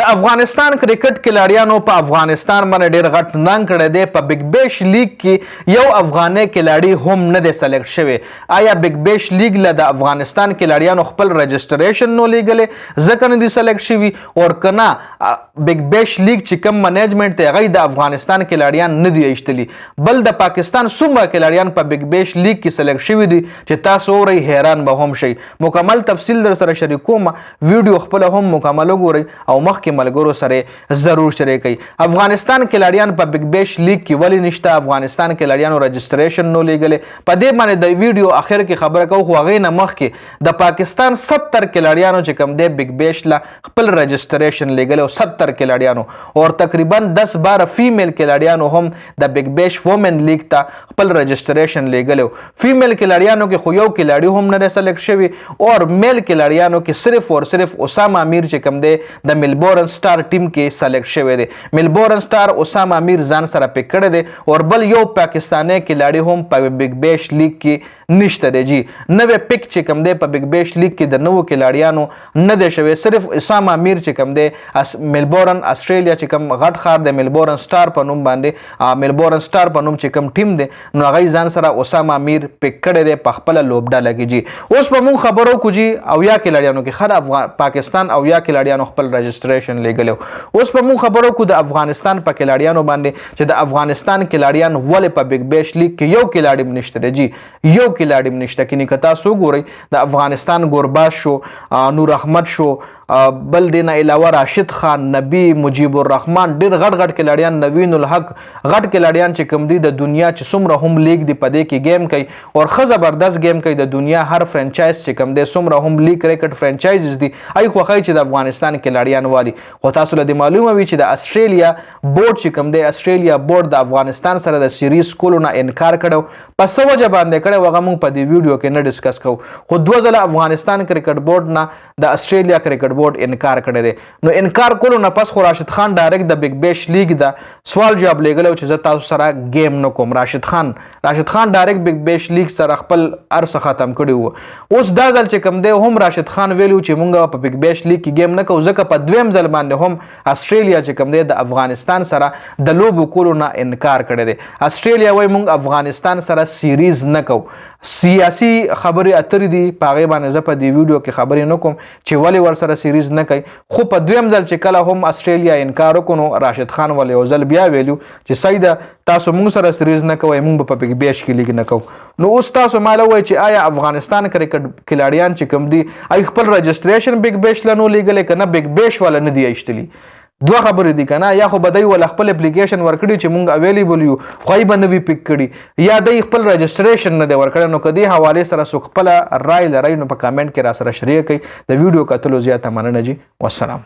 د افغانستان کرکټ کلاړیانو په افغانستان باندې ډېر غټ ننګ کړی دی. په بګ بیش لیګ کې یو افغاني کلاړي هم نه دی سلیکټ شوی. آیا بګ بیش لیګ له د افغانستان کلاړیانو خپل رجسټریشن نو لیږلی ځکه نه دي سلیکټ شوي، او که نه بګ بیش لیګ چې کوم منیجمنټ دی هغوی د افغانستان کلاړیان نه دي ایستلي. بل د پاکستان څومره کلاړیان په بګ بیش لیګ کې سلیکټ شوي دي چې تاسو اورئ حیران به هم شئ. مکمل تفصیل در سره شریکوم، ویډیو خپله هم مکمل وګورئ او مخکې ملګرو سره ضرور شریکئ. افغانستان کلاړیان په بګ بیش لیګ کې ولې نشته؟ افغانستان کلاړیانو رجسټریشن نو لیږلی. په دې باندې د ویډیو اخر کې خبره کوو، خو هغې نه مخکې د پاکستان 70 کلاړیانو چې کوم دی بګ بیش له خپل رجسټریشن لیږلی او 70 کلاړیانو او تقریبا 10-12 فیمیل کلاړیانو هم د بګ بیش وومن لیګ ته خپل رجسټریشن لیږلی. فیمیل کلاړیانو کې خو یو کلاړي هم نه دی سلیکټ شوي، او میل کلاړیانو کې صرف او صرف اسامه امیر چې کوم دی د ملبورن سٹار ټیم کې سلیکټ شوی دی. ملبورن سٹار اسامه امیر ځان سره پک کړی دی، او بل یو پاکستانی کلاړي هم په بګ بیش لیګ کې نشته دی. جی نوې پک چې کوم دی په بګ بیش لیګ کې د نوو کلاړیانو نه دی شوی. صرف اسامه امیر چې کوم دی ملبورن استرالیا چې کوم غټ ښار دی ملبورن سٹار په نوم باندې، ملبورن سٹار په نوم چې کوم ټیم دی نو هغوی ځان سره اسامه امیر پک کړی دی په خپله لوبډله کې. جی اوس به موږ خبرو کو جی اویا کلاړیانو کې ښه پاکستان اویا کلاړیانو خپل رجسټریشن لیږلی. اوس به موږ خبرو کو د افغانستان په کلاړیانو باندې چې د افغانستان کلاړیان ولې په بګ بیش لیګ کې یو کلاړي هم نشته دی. جی یو کلاړي هم نشته. کنی که تاسو وګورئ د افغانستان ګورباز شو، نور احمد شو، بل دې نه علاوه راشد خان، نبی، مجیب الرحمن، ډېر غټ غټ کلاړیان، نوین الحق، غټ کلاړیان چې کوم دي د دنیا چې څومره هم لیګ دی په دې کې گیم کوي او ښه زبردست گیم کوي. د دنیا هر فرانچایز چې کوم دی څومره هم لیګ کرکټ فرانچایزز دي هغوی خوښوي چې د افغانستان کلاړیان والي. خو تاسو له دې معلومه وي چې د استرالیا بورډ چې کوم دی استرالیا بورډ د افغانستان سره د سیریز کولو نه انکار کړی. په څه وجه باندې کړی هغه موږ په دې ویډیو کې نه ډسکس کوو، خو 2 ځله افغانستان کرکټ بورډ نه د استرالیا کرکټ بورډ انکار کړی دی. نو انکار کولو نه پس خو راشد خان ډایرکټ د بګ بیش لیګ د سوال جواب لیږلی چې زه تاسو سره گیم نه کوم. راشد خان ډایرکټ بګ بیش لیګ سره خپل هر څه ختم کړي وو. اوس دا ځل چې کوم دی هم راشد خان ویلو چې مونږ په بګ بیش لیګ کې گیم نه کوو، ځکه په دویم ځل باندې هم استرالیا چې کوم دی د افغانستان سره د لوبو کولو نه انکار کړی دی. استرالیا وایي مونږ افغانستان سره سیریز نه کوو. سیاسي خبرې اترې دي، په هغې باندې زه په دې ویډیو کې خبرې نه کوم چې ولې ورسره سیریز نه کوي. خو په دویم ځل چې کله هم استرالیا انکار وکړو نو راشد خان ولې یو ځل بیا ویلو چې صحیح ده تاسو موږ سره سیریز نه کوئ، موږ به په بګ بیش کې لیګ نه کوو. نو اوس تاسو ماله وایئ چې آیا افغانستان کرکټ کلاړیان چې کوم دي هغوی خپل رجسټریشن بګ بیش له نو لیږلی که نه بګ بیش والا نه دي ایستلي؟ دوه خبرې دي که نه، یا خو به دی وله خپل اپلیکیشن ورکړي چې مونږ اویلیبل یو خو هغوی به نه وي پک کړي، یا دی خپل رجسټریشن نه دی ورکړی. نو که دې حوالې سره څوک خپله رای لرئ نو په کامنټ کې را سره شریک کړئ. د ویډیو کتلو زیاته مننه جي، والسلام.